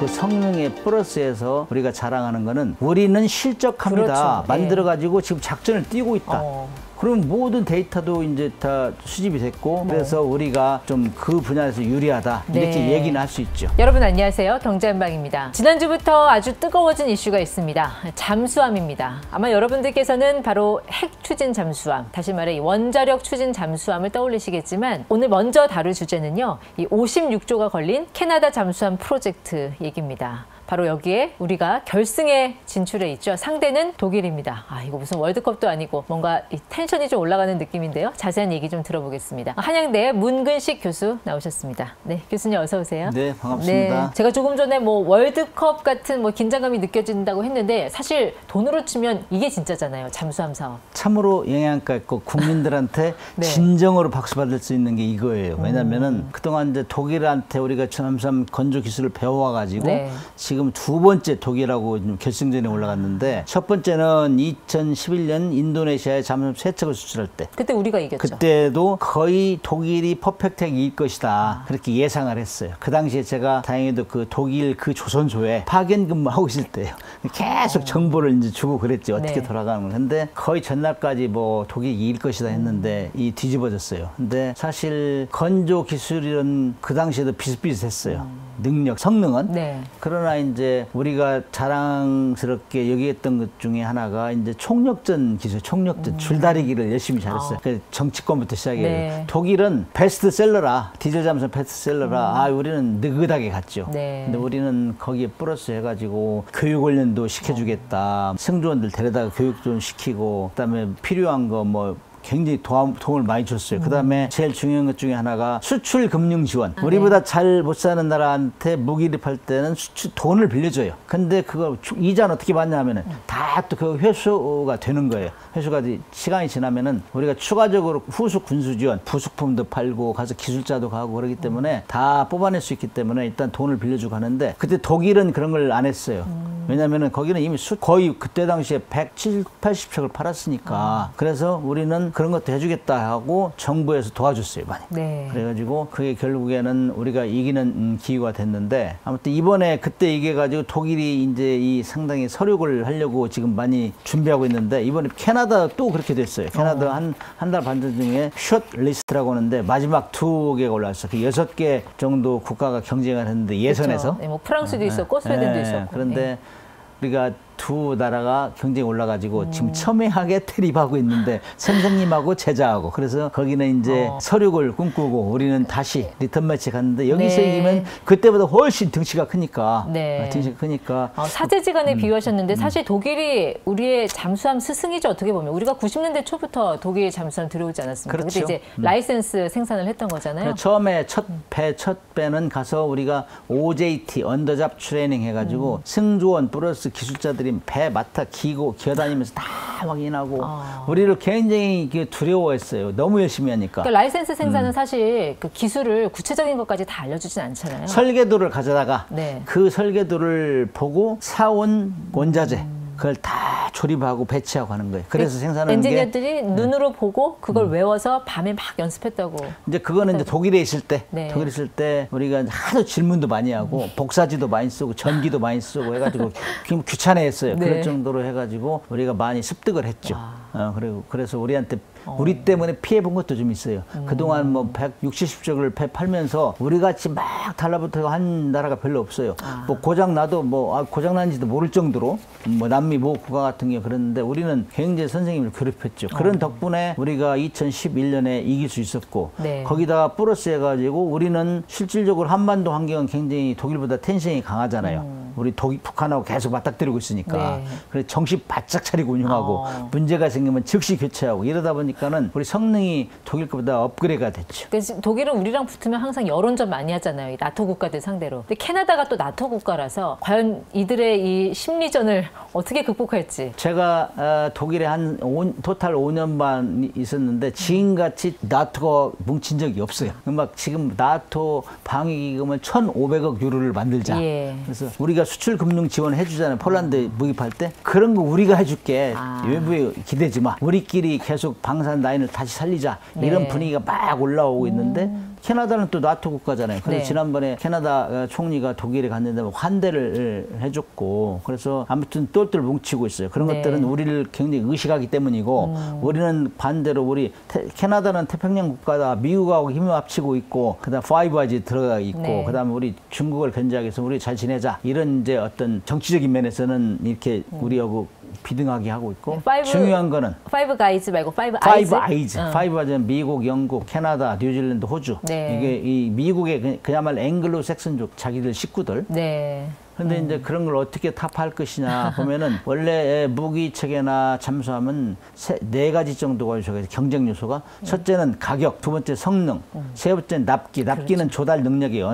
그 성능에 플러스해서 우리가 자랑하는 거는 우리는 실적합니다. 그렇죠. 만들어가지고 지금 작전을 띄고 있다. 그럼 모든 데이터도 이제 다 수집이 됐고 그래서 우리가 좀 그 분야에서 유리하다 이렇게 얘기는 할 수 있죠. 여러분 안녕하세요. 경제한방입니다. 지난주부터 아주 뜨거워진 이슈가 있습니다. 잠수함입니다. 아마 여러분들께서는 바로 핵 추진 잠수함, 다시 말해 원자력 추진 잠수함을 떠올리시겠지만 오늘 먼저 다룰 주제는요. 이 56조가 걸린 캐나다 잠수함 프로젝트 얘기입니다. 바로 여기에 우리가 결승에 진출해 있죠. 상대는 독일입니다. 이거 무슨 월드컵도 아니고 뭔가 이 텐션이 좀 올라가는 느낌인데요. 자세한 얘기 좀 들어보겠습니다. 한양대 문근식 교수 나오셨습니다. 네, 교수님 어서 오세요. 네, 반갑습니다. 네, 제가 조금 전에 뭐 월드컵 같은 뭐 긴장감이 느껴진다고 했는데 사실 돈으로 치면 이게 진짜잖아요. 잠수함 사업. 참으로 영향가 있고 국민들한테 진정으로 박수받을 수 있는 게 이거예요. 왜냐면은 그동안 이제 독일한테 우리가 잠수함 건조 기술을 배워와가지고 지금 두 번째 독일하고 결승전에 올라갔는데 첫 번째는 2011년 인도네시아에 잠수함 3척을 수출할 때 그때 우리가 이겼죠. 그때도 거의 독일이 퍼펙트하게 이길 것이다 그렇게 예상을 했어요. 그 당시에 제가 다행히도 그 독일 그 조선소에 파견 근무하고 있을 때요. 계속 정보를 이제 주고 그랬지 어떻게 돌아가는 걸. 근데 거의 전날까지 뭐 독일이 이길 것이다 했는데 이 뒤집어졌어요. 근데 사실 건조 기술은 그 당시에도 비슷비슷했어요. 능력, 성능은. 그러나 이제 우리가 자랑스럽게 여기했던 것 중에 하나가 이제 총력전 기술, 총력전 줄다리기를 열심히 잘했어요. 정치권부터 시작해요. 독일은 베스트셀러라, 디젤 잠수함 베스트셀러라. 우리는 느긋하게 갔죠. 근데 우리는 거기에 플러스 해가지고 교육 훈련도 시켜주겠다. 승조원들 데려다가 교육 좀 시키고, 그다음에 필요한 거 뭐. 굉장히 도움을 많이 줬어요. 그 다음에 제일 중요한 것 중에 하나가 수출 금융 지원. 우리보다 잘 못 사는 나라한테 무기를 팔 때는 돈을 빌려줘요. 근데 그거 이자는 어떻게 받냐면은 다 또 그 회수가 되는 거예요. 회수가 시간이 지나면은 우리가 추가적으로 후속 군수 지원, 부속품도 팔고 가서 기술자도 가고 그러기 때문에 다 뽑아낼 수 있기 때문에 일단 돈을 빌려주고 하는데 그때 독일은 그런 걸 안 했어요. 왜냐면은 거기는 이미 거의 그때 당시에 170, 80척을 팔았으니까 그래서 우리는 그런 것도 해주겠다 하고 정부에서 도와줬어요, 많이. 그래가지고 그게 결국에는 우리가 이기는 기회가 됐는데 아무튼 이번에 그때 얘기해가지고 독일이 이제 이 상당히 서륙을 하려고 지금 많이 준비하고 있는데 이번에 캐나다 또 그렇게 됐어요. 캐나다 한 달 반 중에 숏 리스트라고 하는데 마지막 2개가 올라왔어요. 그 6개 정도 국가가 경쟁을 했는데 예선에서. 뭐 프랑스도 있었고 스웨덴도 있었고. 그런데 우리가 두 나라가 경쟁이 올라가지고 지금 첨예하게 대립하고 있는데 선생님하고 제자하고 그래서 거기는 이제 서륙을 꿈꾸고 우리는 다시 리턴 매치 갔는데 여기서 이기면 그때보다 훨씬 등치가 크니까 등치가 크니까 사제지간에 비유하셨는데 사실 독일이 우리의 잠수함 스승이죠. 어떻게 보면 우리가 90년대 초부터 독일 잠수함 들어오지 않았습니까? 그렇죠. 그때 이제 라이센스 생산을 했던 거잖아요. 처음에 첫 배는 가서 우리가 OJT 언더잡 트레이닝 해가지고 승조원 플러스 기술자들이 배 맡아 기어다니면서 다 확인하고 우리를 굉장히 두려워했어요. 너무 열심히 하니까. 그러니까 라이센스 생산은 사실 그 기술을 구체적인 것까지 다 알려주진 않잖아요. 설계도를 가져다가 그 설계도를 보고 사온 원자재 그걸 다 조립하고 배치하고 하는 거예요. 그래서 생산하는 엔지니어들이 눈으로 보고 그걸 외워서 밤에 막 연습했다고. 이제 그거는 이제 독일에 있을 때, 독일에 있을 때 우리가 하도 질문도 많이 하고 복사지도 많이 쓰고 전기도 많이 쓰고 해가지고 귀찮아했어요. 그럴 정도로 해가지고 우리가 많이 습득을 했죠. 그래서 우리한테 우리 때문에 피해본 것도 좀 있어요. 그동안 뭐 160척을 팔면서 우리같이 막 달라붙어 한 나라가 별로 없어요. 뭐 고장나도 고장난지도 모를 정도로 뭐 남미 모 국가 같은 게 그랬는데 우리는 굉장히 선생님을 괴롭혔죠. 그런 덕분에 우리가 2011년에 이길 수 있었고 거기다가 플러스 해가지고 우리는 실질적으로 한반도 환경은 굉장히 독일보다 텐션이 강하잖아요. 우리 북한하고 계속 맞닥뜨리고 있으니까 그래서 정신 바짝 차리고 운영하고 문제가 생기면 즉시 교체하고 이러다 보니까는 우리 성능이 독일 것보다 업그레이드가 됐죠. 독일은 우리랑 붙으면 항상 여론전 많이 하잖아요. 이 나토 국가들 상대로. 근데 캐나다가 또 나토 국가라서 과연 이들의 이 심리전을 어떻게 극복할지. 제가 독일에 토탈 5년 반 있었는데 지금같이 나토가 뭉친 적이 없어요. 막 지금 나토 방위기금을 1,500억 유로를 만들자. 그래서 우리가 수출 금융 지원 해주잖아요. 폴란드 무기팔 때. 그런 거 우리가 해줄게. 외부에 기대지 마. 우리끼리 계속 방산 라인을 다시 살리자. 이런 분위기가 막 올라오고 있는데 캐나다는 또 나토 국가잖아요. 그래서 네. 지난번에 캐나다 총리가 독일에 갔는데 환대를 해줬고 그래서 아무튼 똘똘 뭉치고 있어요. 그런 네. 것들은 우리를 굉장히 의식하기 때문이고 우리는 반대로 캐나다는 태평양 국가다. 미국하고 힘을 합치고 있고 그다음 파이브 아이즈 들어가 있고 네. 그다음 우리 중국을 견제하기 위해서 우리 잘 지내자. 이런 이제 어떤 정치적인 면에서는 이렇게 우리하고 비등하게 하고 있고 네, 중요한 거는 파이브 가이즈 말고 파이브 아이즈. 파이브 아이즈는 미국, 영국, 캐나다, 뉴질랜드, 호주. 네. 이게 이 미국의 그야말로 앵글로 색슨족 자기들 식구들. 네. 근데 이제 그런 걸 어떻게 타파할 것이냐 보면은 원래 무기 체계나 잠수함은 네 가지 정도가 경쟁 요소가 첫째는 가격, 두 번째 성능, 세 번째는 납기. 납기는 그렇죠. 조달 능력이에요.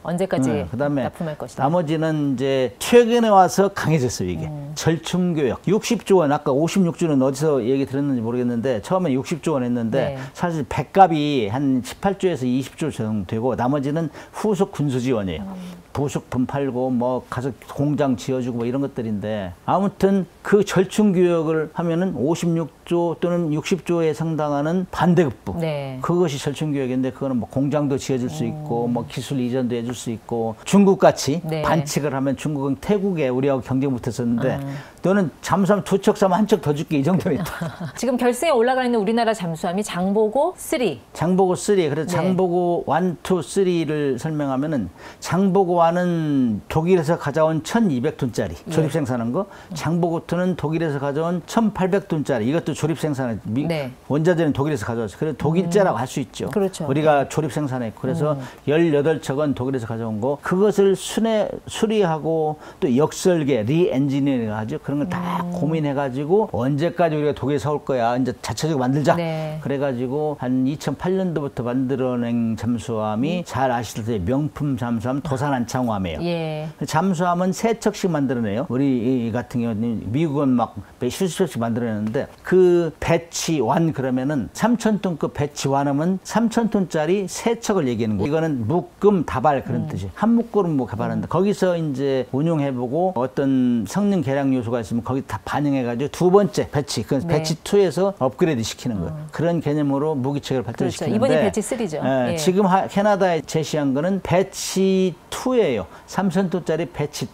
언제까지 그다음에 납품할 것이다. 나머지는 이제 최근에 와서 강해졌어요, 이게. 절충 교역. 60조 원, 아까 56조는 어디서 얘기 들었는지 모르겠는데 처음에 60조 원 했는데 네. 사실 백값이 한 18조에서 20조 정도 되고 나머지는 후속 군수 지원이에요. 부속품 팔고 뭐 가서 공장 지어주고 뭐 이런 것들인데 아무튼 그 절충 교역을 하면은 56조 또는 60조에 상당하는 반대급부. 네. 그것이 절충 교역인데 그거는 뭐 공장도 지어줄 수 있고 뭐 기술 이전도 해줄 수 있고 중국 같이 네. 반칙을 하면 중국은 태국에 우리하고 경쟁 붙었었는데 너는 잠수함 두 척 사면 한 척 더 줄게 이 정도는 있다. 지금 결승에 올라가 있는 우리나라 잠수함이 장보고 3. 장보고 3. 그래서 네. 장보고 1, 2, 3를 설명하면은 장보고 1은 독일에서 가져온 1200톤짜리 조립 생산한 거. 장보고 2는 독일에서 가져온 1800톤짜리 이것도 조립 생산한 네. 원자재는 독일에서 가져왔어요. 그래서 독일제라고 할 수 있죠. 그렇죠. 우리가 조립 생산했고 그래서 18척은 독일에서 가져온 거. 그것을 수리하고 또 역설계, 리엔지니어링 하죠. 그런 걸 다 고민해가지고 언제까지 우리가 독일에서 올 거야. 이제 자체적으로 만들자. 네. 그래가지고 한 2008년도부터 만들어낸 잠수함이 잘 아시다시피 명품 잠수함 도산 안창호함이에요. 예. 잠수함은 3척씩 만들어내요. 우리 같은 경우는 미국은 막 수십 척씩 만들어내는데 그 배치 1 그러면은 3,000톤급 배치 1 하면 3,000톤짜리 3척을 얘기하는 거예요. 이거는 묶음 다발 그런 뜻이. 한 묶음은 뭐 개발하는데 거기서 이제 운용해보고 어떤 성능 개량 요소가 있으면 거기 다 반영해가지고 두 번째 배치, 그 네. 배치 2에서 업그레이드 시키는 거예요. 그런 개념으로 무기체계를 발전시키는데 그렇죠. 이번이 배치 3죠. 예. 지금 캐나다에 제시한 거는 배치 2예요. 3,000톤짜리 배치 2.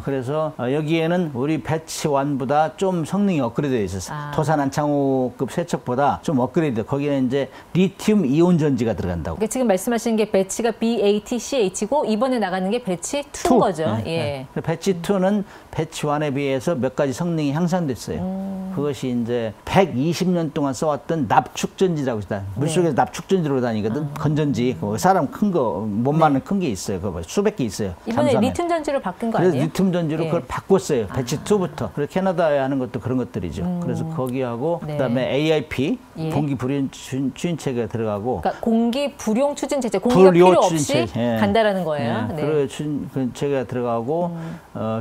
그래서 여기에는 우리 배치 1보다 좀 성능이 업그레이드 되어 있었어요. 도산 안창호급 세척보다 좀 업그레이드. 거기는 이제 리튬 이온 전지가 들어간다고. 그러니까 지금 말씀하시는 게 배치가 BATCH고 이번에 나가는 게 배치 2인 거죠. 예. 배치 2는 배치 1에 비해서 몇 가지 성능이 향상됐어요. 그것이 이제 120년 동안 써왔던 납축전지라고 있다. 물속에서 납축전지로 다니거든. 건전지. 사람 큰 거, 몸만한 큰 게 있어요. 그거 수백 개 있어요. 이번에 잠수함에. 리튬 전지로 바뀐 거 그래서 아니에요? 리튬 전지로 예. 그걸 바꿨어요. 배치 2부터. 그래서 캐나다에 하는 것도 그런 것들이죠. 그래서 거기하고 네. 그다음에 AIP 예. 공기 불연 추진체계가 들어가고 그러니까 공기 불용 추진 체제, 공기가 필요 없이 추진체. 예. 간다라는 거예요. 네. 그래 추진체계가 들어가고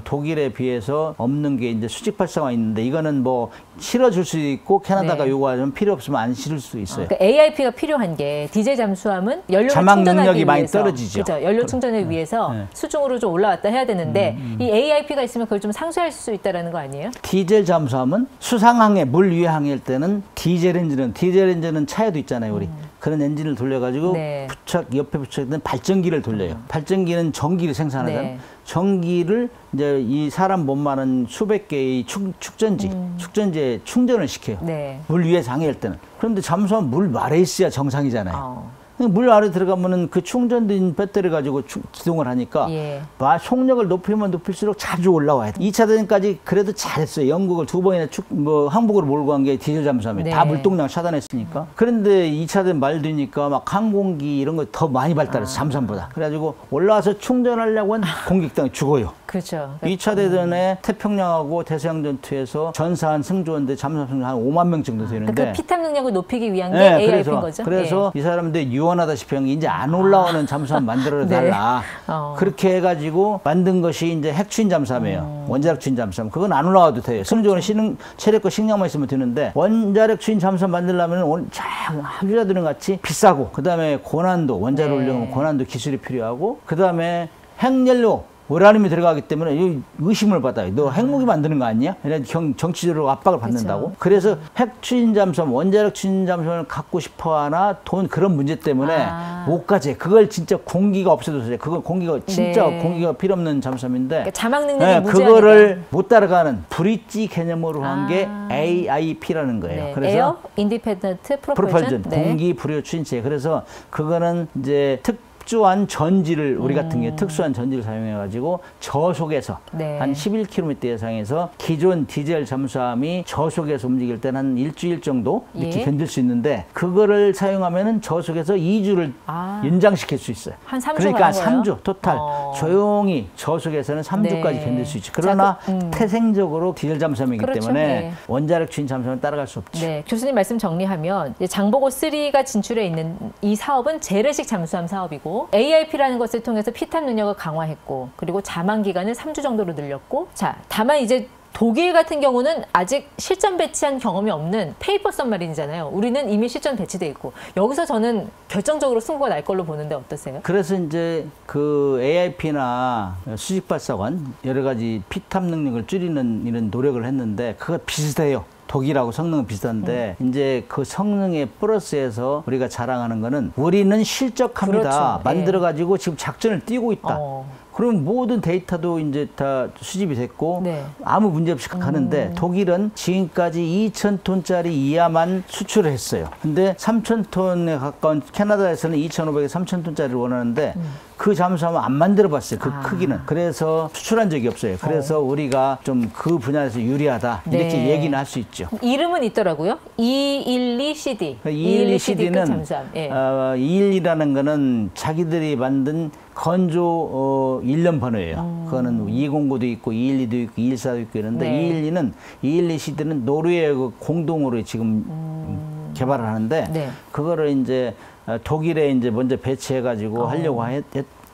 독일에 비해서 없는 게 이제 수직 발사가 있는데 이거는 뭐 실어줄 수 있고 캐나다가 네. 요구하면 필요 없으면 안 실을 수 있어요. 그러니까 AIP가 필요한 게 디젤 잠수함은 연료를 자막 충전하기 능력이 위해서, 많이 떨어지죠. 그렇죠. 연료 충전을 위해서 네. 수중으로 좀 올라왔다 해야 되는데 이 AIP가 있으면 그걸 좀 상쇄할 수 있다라는 거 아니에요? 디젤 잠수함은 수상항해, 물 위에 항해할 때는 디젤 엔진은 차에도 있잖아요, 우리. 그런 엔진을 돌려가지고 네. 옆에 부착된 발전기를 돌려요. 발전기는 전기를 생산하잖아요. 네. 전기를 이제 이 사람 몸만한 수백 개의 축전지에 충전을 시켜요. 네. 물 위에서 항해할 때는. 그런데 잠수함 물 아래에 있어야 정상이잖아요. 물 아래 들어가면은 그 충전된 배터리 가지고 기동을 하니까 예. 속력을 높이면 높일수록 자주 올라와야 돼. 2차 대전까지 그래도 잘했어요. 영국을 2번이나 항복으로 몰고 간 게 디젤 잠수함이 네. 다 물동량 차단했으니까. 그런데 2차 대전 말 되니까 막 항공기 이런 거 더 많이 발달했어. 잠수함보다. 그래가지고 올라와서 충전하려고 하면 공격당해 죽어요. 그렇죠. 2차 대전에 태평양하고 대서양 전투에서 전사한 승조원들 잠수함 승조원 한 5만 명 정도 되는데 그 피탑 능력을 높이기 위한 게 AIP인 거죠. 그래서 이 사람들 유언하다시피 한 게 이제 안 올라오는 잠수함 만들어 달라. 네. 그렇게 해가지고 만든 것이 이제 핵추진 잠수함이에요. 원자력 추진 잠수함. 그건 안 올라와도 돼요. 승조원 체력과 식량만 있으면 되는데 원자력 추진 잠수함 만들려면 학자들은 같이 비싸고 그다음에 고난도 원자력 올려면 고난도 기술이 필요하고 그다음에 핵연료 우라늄이 들어가기 때문에 의심을 받아요. 너 핵무기 만드는 거 아니야? 정치적으로 압박을 받는다고. 그쵸. 그래서 핵 추진 잠수함, 원자력 추진 잠수함을 갖고 싶어 하나 돈 그런 문제 때문에 못 가지. 그걸 진짜 공기가 없어졌어요. 그건 공기가 진짜 네. 공기가 필요 없는 잠수함인데 그러니까 자막 능력이 네, 무제한이다. 그거를 못 따라가는 브릿지 개념으로 한 게 AIP라는 거예요. 네. 그래서 에어 인디펜던트 프로펄전 네. 공기 불효 추진체. 그래서 그거는 이제 특수한 전지를 우리 같은 경우에 특수한 전지를 사용해 가지고 저속에서 네. 한 11km 이상에서 기존 디젤 잠수함이 저속에서 움직일 때는 한 일주일 정도 이렇게 예. 견딜 수 있는데 그거를 사용하면은 저속에서 2주를 연장시킬 수 있어요. 한 3주 그러니까 가는 거예요? 3주 토탈 조용히 저속에서는 3주까지 네. 견딜 수 있죠. 그러나 태생적으로 디젤 잠수함이기 그렇죠. 때문에 네. 원자력 추진 잠수함은 따라갈 수 없죠. 네, 교수님 말씀 정리하면 이제 장보고 3가 진출해 있는 이 사업은 재래식 잠수함 사업이고 AIP라는 것을 통해서 피탑 능력을 강화했고 그리고 자만 기간을 3주 정도로 늘렸고 자 다만 이제 독일 같은 경우는 아직 실전 배치한 경험이 없는 페이퍼 썸마린이잖아요. 우리는 이미 실전 배치돼 있고 여기서 저는 결정적으로 승부가 날 걸로 보는데 어떠세요? 그래서 이제 그 AIP나 수직발사관 여러 가지 피탑 능력을 줄이는 이런 노력을 했는데 그거 비슷해요. 독일하고 성능은 비슷한데 이제 그 성능의 플러스에서 우리가 자랑하는 거는 우리는 실적합니다. 그렇죠. 만들어 가지고 지금 작전을 띄고 있다. 어. 그럼 모든 데이터도 이제 다 수집이 됐고 네. 아무 문제 없이 가는데 독일은 지금까지 2,000톤짜리 이하만 수출을 했어요. 근데 3,000톤에 가까운 캐나다에서는 2,500에 3,000톤짜리를 원하는데 그 잠수함은 안 만들어 봤어요. 그 크기는. 그래서 수출한 적이 없어요. 그래서 우리가 좀 그 분야에서 유리하다. 이렇게 네. 얘기는 할 수 있죠. 이름은 있더라고요. 212CD. 212CD는 잠수함. 예. 212라는 거는 자기들이 만든 건조 1년 번호예요. 그거는 209도 있고 212도 있고 214도 있고 이런데 네. 212CD는 노르웨이 공동으로 지금 개발을 하는데 네. 그거를 이제 독일에 이제 먼저 배치해 가지고 하려고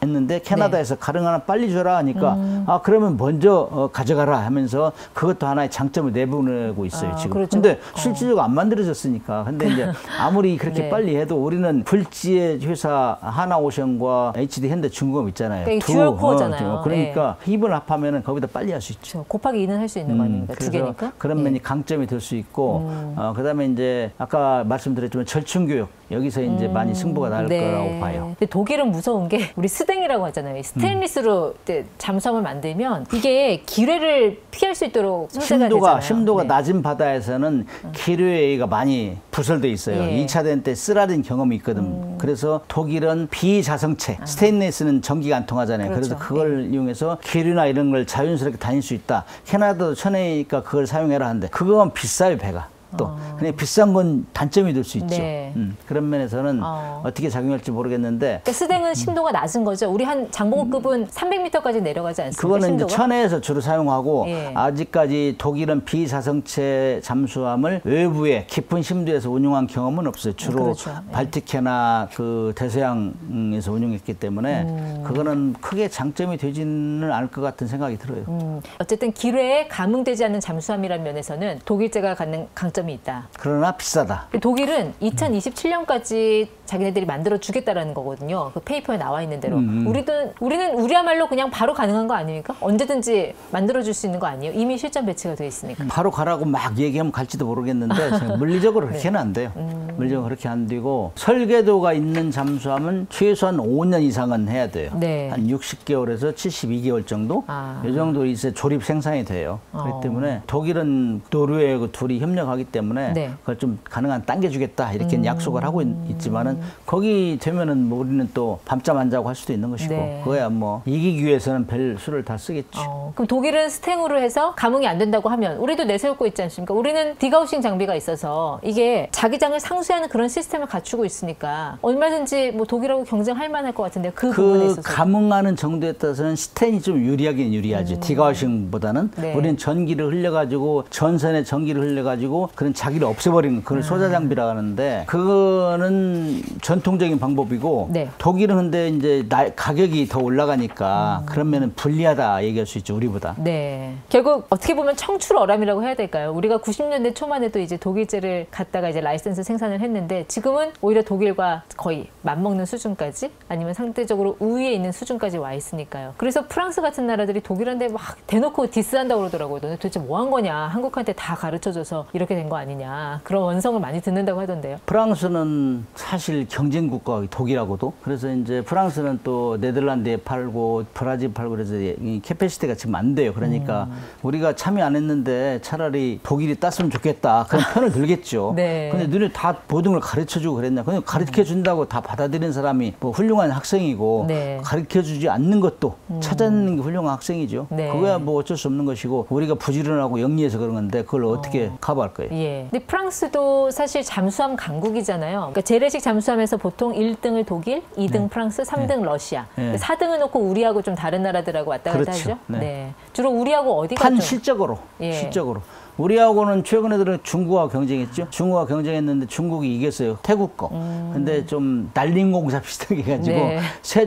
했는데 캐나다에서 가능한 빨리 줘라 하니까 아 그러면 먼저 가져가라 하면서 그것도 하나의 장점을 내보내고 있어요. 지금. 그렇죠. 근데 실질적으로 안 만들어졌으니까. 근데 이제 아무리 그렇게 네. 빨리 해도 우리는 불지의 회사 하나오션과 HD 현대 중공업 있잖아요. 그러니까 듀얼 코어잖아요. 그러니까 힘을 합하면은 거기다 빨리 할 수 있죠. 그렇죠. 곱하기 2는 할 수 있는 거 아닙니까? 두 그래서 개니까. 그런 면이 강점이 될 수 있고 그다음에 이제 아까 말씀드렸지만 절충교육 여기서 이제 많이 승부가 날 거라고 봐요. 근데 독일은 무서운 게 우리 스댕이라고 하잖아요. 스테인리스로 이제 잠수함을 만들면 이게 기뢰를 피할 수 있도록 소재가 되잖아요. 심도가 네. 낮은 바다에서는 기뢰가 많이 부설돼 있어요. 예. 2차 대전 때 쓰라린 경험이 있거든. 그래서 독일은 비자성체, 스테인리스는 전기가 안 통하잖아요. 그렇죠. 그래서 그걸 이용해서 기류나 이런 걸 자연스럽게 다닐 수 있다. 캐나다도 천혜니까 그걸 사용해라 하는데 그건 비싸요, 배가. 또 그냥 비싼 건 단점이 될 수 있죠. 네. 그런 면에서는 어떻게 작용할지 모르겠는데 그러니까 스댕은 심도가 낮은 거죠. 우리 한 장보고급은 300m까지 내려가지 않습니까? 그거는 심도가? 이제 천혜에서 주로 사용하고 예. 아직까지 독일은 비자성체 잠수함을 외부에 깊은 심도에서 운용한 경험은 없어요. 주로 그렇죠. 예. 발티케나 그 대서양에서 운용했기 때문에 그거는 크게 장점이 되지는 않을 것 같은 생각이 들어요. 어쨌든 기뢰에 감응되지 않는 잠수함이라는 면에서는 독일제가 갖는 강점이 있다. 그러나 비싸다. 독일은 2027년까지 자기네들이 만들어 주겠다라는 거거든요. 그 페이퍼에 나와 있는 대로. 우리는 우리야말로 그냥 바로 가능한 거 아닙니까? 언제든지 만들어 줄 수 있는 거 아니에요? 이미 실전 배치가 돼 있으니까. 바로 가라고 막 얘기하면 갈지도 모르겠는데 물리적으로 그렇게는 안 돼요. 물리적으로 그렇게 안 되고 설계도가 있는 잠수함은 최소한 5년 이상은 해야 돼요. 네. 한 60개월에서 72개월 정도? 이 정도 이제 조립 생산이 돼요. 그렇기 때문에 독일은 노르웨이하고 둘이 협력하기 때문에 네. 그걸 좀 가능한 당겨주겠다 이렇게 약속을 하고 있지만은 거기 되면은 뭐 우리는 또 밤잠 안 자고 할 수도 있는 것이고 네. 그거야 뭐 이기기 위해서는 별 수를 다 쓰겠죠. 그럼 독일은 스탱으로 해서 감응이 안 된다고 하면 우리도 내세울 거 있지 않습니까? 우리는 디가우싱 장비가 있어서 이게 자기장을 상쇄하는 그런 시스템을 갖추고 있으니까 얼마든지 뭐 독일하고 경쟁할 만할 것 같은데 그 부분에 있어서 감응하는 정도에 따라서는 스텐이 좀 유리하긴 유리하죠. 디가우싱보다는 네. 우리는 전기를 흘려가지고 전선에 전기를 흘려가지고 그런 자기를 없애버리는 그걸 소자장비라고 하는데 그거는 전통적인 방법이고 네. 독일은 근데 이제 가격이 더 올라가니까 그러면은 불리하다 얘기할 수 있죠, 우리보다. 네. 결국 어떻게 보면 청출어람이라고 해야 될까요? 우리가 90년대 초만 해도 이제 독일제를 갖다가 이제 라이센스 생산을 했는데 지금은 오히려 독일과 거의 맞먹는 수준까지 아니면 상대적으로 우위에 있는 수준까지 와 있으니까요. 그래서 프랑스 같은 나라들이 독일한테 막 대놓고 디스한다고 그러더라고요. 너네 도대체 뭐 한 거냐? 한국한테 다 가르쳐줘서 이렇게 된 거 아니냐? 그런 원성을 많이 듣는다고 하던데요. 프랑스는 사실 경쟁 국가 독일하고도 그래서 이제 프랑스는 또 네덜란드에 팔고 브라질 팔고 그래서 이 캐패시티가 지금 안 돼요. 그러니까 우리가 참여 안 했는데 차라리 독일이 땄으면 좋겠다 그런 편을 들겠죠. 네. 근데 너네 다 모든 걸 가르쳐주고 그랬냐? 그냥 가르쳐 준다고 다 받아들이는 사람이 뭐 훌륭한 학생이고 네. 가르쳐 주지 않는 것도 찾아내는 게 훌륭한 학생이죠. 네. 그거야 뭐 어쩔 수 없는 것이고 우리가 부지런하고 영리해서 그런 건데 그걸 어떻게 커버할 거예요? 예. 근데 프랑스도 사실 잠수함 강국이잖아요. 그러니까 재래식 잠수함에서 보통 1등을 독일, 2등 프랑스, 3등 러시아. 네. 4등을 놓고 우리하고 좀 다른 나라들하고 왔다 갔다 그렇죠. 하죠. 네. 네. 주로 우리하고 어디가 판 좀 실적으로 예. 실적으로 우리하고는 최근에 들어 중국하고 경쟁했죠. 중국하고 경쟁했는데 중국이 이겼어요. 태국 거. 근데 좀 날림공사 비슷하게 해가지고 네.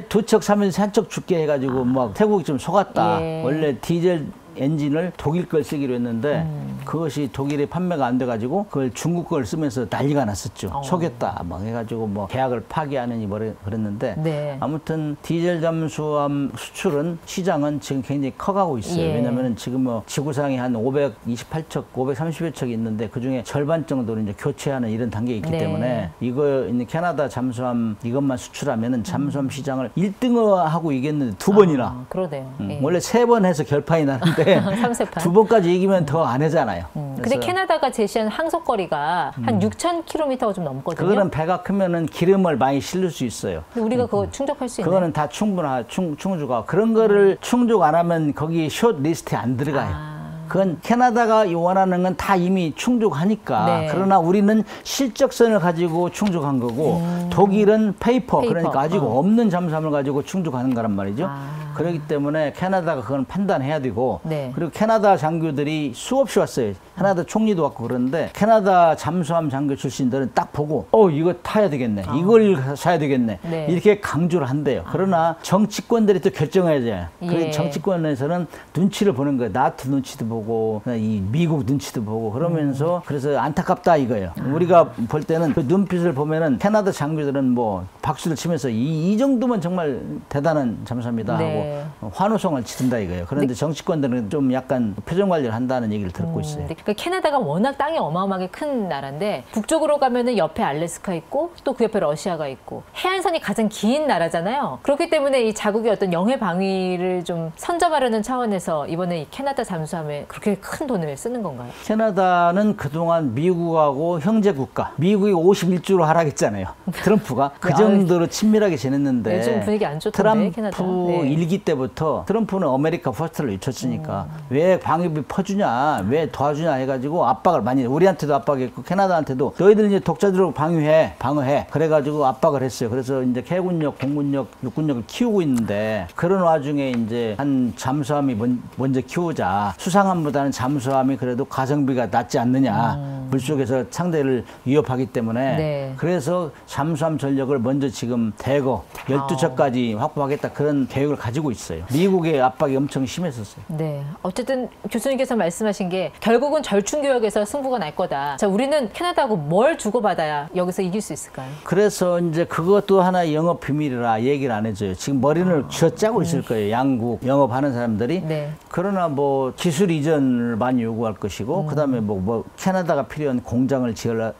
두 척 사면 한 척 죽게 해가지고 막 태국이 좀 속았다. 예. 원래 디젤 엔진을 독일 걸 쓰기로 했는데 그것이 독일에 판매가 안 돼가지고 그걸 중국 걸 쓰면서 난리가 났었죠. 속였다 막 해가지고 뭐 계약을 파기하느니 뭐 그랬는데 네. 아무튼 디젤 잠수함 수출은 시장은 지금 굉장히 커가고 있어요. 예. 왜냐하면 지금 뭐 지구상에 한 528척, 530여 척이 있는데 그 중에 절반 정도는 이제 교체하는 이런 단계에 있기 네. 때문에 이거 있는 캐나다 잠수함 이것만 수출하면은 잠수함 시장을 1등을 하고 이겼는데 두 번이나. 그러네요. 예. 원래 3번 해서 결판이 나는데 3세판. 2번까지 이기면 더 안 하잖아요. 근데 캐나다가 제시한 항속거리가 한 6,000km가 좀 넘거든요. 그거는 배가 크면은 기름을 많이 실을 수 있어요. 근데 우리가 그거 충족할 수 있나요? 그거는 다 충족하고 그런 거를 충족 안 하면 거기 숏 리스트에 안 들어가요. 그건 캐나다가 원하는 건 다 이미 충족하니까. 네. 그러나 우리는 실적선을 가지고 충족한 거고 독일은 페이퍼. 그러니까 아직 없는 잠수함을 가지고 충족하는 거란 말이죠. 그렇기 때문에 캐나다가 그건 판단해야 되고 네. 그리고 캐나다 장교들이 수없이 왔어요. 캐나다 총리도 왔고 그러는데 캐나다 잠수함 장교 출신들은 딱 보고 이거 타야 되겠네. 이걸 사야 되겠네. 네. 이렇게 강조를 한대요. 그러나 정치권들이 또 결정해야 돼요. 예. 그래서 정치권에서는 눈치를 보는 거예요. 나토 눈치도 보고 이 미국 눈치도 보고 그러면서 그래서 안타깝다 이거예요. 우리가 볼 때는 그 눈빛을 보면은 캐나다 장교들은 뭐 박수를 치면서 이 정도면 정말 대단한 잠수함이다 네. 하고 환호성을 치른다 이거예요. 그런데 정치권들은 좀 약간 표정 관리를 한다는 얘기를 듣고 있어요. 그러니까 캐나다가 워낙 땅이 어마어마하게 큰 나라인데 북쪽으로 가면은 옆에 알래스카 있고 또 그 옆에 러시아가 있고 해안선이 가장 긴 나라잖아요. 그렇기 때문에 이 자국의 어떤 영해 방위를 좀 선점하려는 차원에서 이번에 이 캐나다 잠수함에 그렇게 큰 돈을 쓰는 건가요? 캐나다는 그동안 미국하고 형제 국가, 미국이 51주로 하락했잖아요. 트럼프가 그 정도로 친밀하게 지냈는데 요즘 분위기 안 좋던데 트럼프 캐나다. 일기 때부터 트럼프는 아메리카 퍼스트를 외쳤으니까 왜 방위비 퍼주냐, 왜 도와주냐 해가지고 압박을 많이 우리한테도 압박했고 캐나다한테도 너희들 이제 독자적으로 방어해 그래가지고 압박을 했어요. 그래서 이제 해군력, 공군력, 육군력을 키우고 있는데 그런 와중에 이제 한 잠수함이 먼저 키우자. 수상함보다는 잠수함이 그래도 가성비가 낫지 않느냐. 물속에서 상대를 위협하기 때문에 네. 그래서 잠수함 전력을 먼저 지금 대거 12척까지 확보하겠다 그런 계획을 가지고 있어요. 미국의 압박이 엄청 심했었어요. 네. 어쨌든 교수님께서 말씀하신 게 결국은 절충교역에서 승부가 날 거다. 자, 우리는 캐나다하고 뭘 주고받아야 여기서 이길 수 있을까요? 그래서 이제 그것도 하나의 영업 비밀이라 얘기를 안 해줘요. 지금 머리를 쥐어짜고 있을 거예요. 양국 영업하는 사람들이. 네. 그러나 뭐 기술 이전을 많이 요구할 것이고 그다음에 뭐 캐나다가 필요한 공장을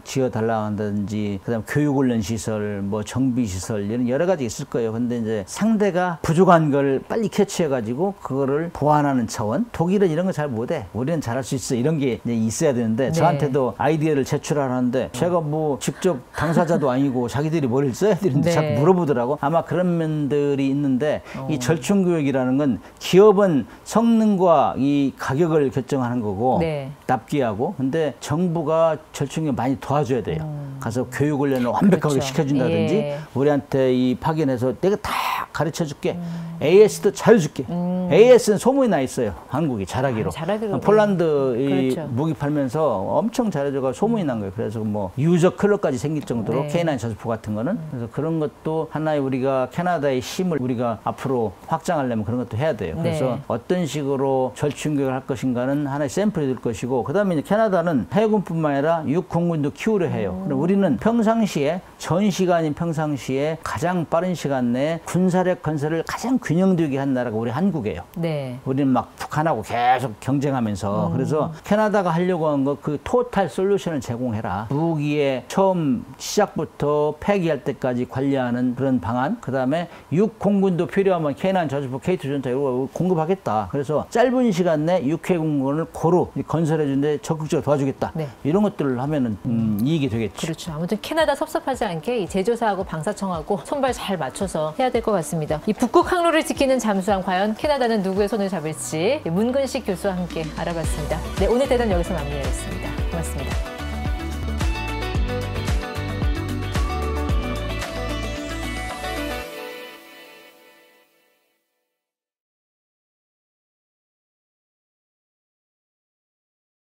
지어달라 한다든지 그다음에 교육훈련 시설, 뭐 정비 시설 이런 여러 가지 있을 거예요. 근데 이제 상대가 부족한 걸 빨리 캐치해가지고 그거를 보완하는 차원. 독일은 이런 거 잘 못해. 우리는 잘할 수 있어. 이런 게 이제 있어야 되는데 네. 저한테도 아이디어를 제출하라는데 제가 뭐 직접 당사자도 아니고 자기들이 뭘 써야 되는데 네. 자꾸 물어보더라고. 아마 그런 면들이 있는데 이 절충교육이라는 건 기업은 성능과 이 가격을 결정하는 거고 네. 납기하고 근데 정부가 절충교육 많이 도와줘야 돼요. 가서 교육훈련을 완벽하게 그렇죠. 시켜준다든지 예. 우리한테 이 파견해서 내가 다 가르쳐 줄게. AS도 잘해줄게. AS는 소문이 나 있어요. 한국이 잘하기로. 잘하기로. 폴란드 이 그렇죠. 무기 팔면서 엄청 잘해줘가 소문이 난 거예요. 그래서 뭐 유저 클럽까지 생길 정도로 네. K9 저수포 같은 거는. 그래서 그런 것도 하나의 우리가 캐나다의 힘을 우리가 앞으로 확장하려면 그런 것도 해야 돼요. 그래서 네. 어떤 식으로 절충격을 할 것인가는 하나의 샘플이 될 것이고, 그다음에 이제 캐나다는 해군뿐만 아니라 육공군도 키우려 해요. 그럼 우리는 평상시에 전 시간인 평상시에 가장 빠른 시간 내에 군사력 건설을 가장 균형되게 한 나라가 우리 한국이에요. 네. 우리는 막 북한하고 계속 경쟁하면서 그래서 캐나다가 하려고 한 거 그 토탈 솔루션을 제공해라. 무기의 처음 시작부터 폐기할 때까지 관리하는 그런 방안, 그 다음에 육공군도 필요하면 K9 저수포 K2 전차 이거 공급하겠다. 그래서 짧은 시간 내 육해공군을 고루 건설해 주는데 적극적으로 도와주겠다. 네. 이런 것들을 하면은 이익이 되겠죠. 그렇죠. 아무튼 캐나다 섭섭하지 않게 이 제조사하고 방사청하고 손발 잘 맞춰서 해야 될 것 같습니다. 이 북극 항로를 지키는 잠수함, 과연 캐나다는 누구의 손을 잡을지 문근식 교수와 함께 알아봤습니다. 네, 오늘 대담 여기서 마무리하겠습니다. 고맙습니다.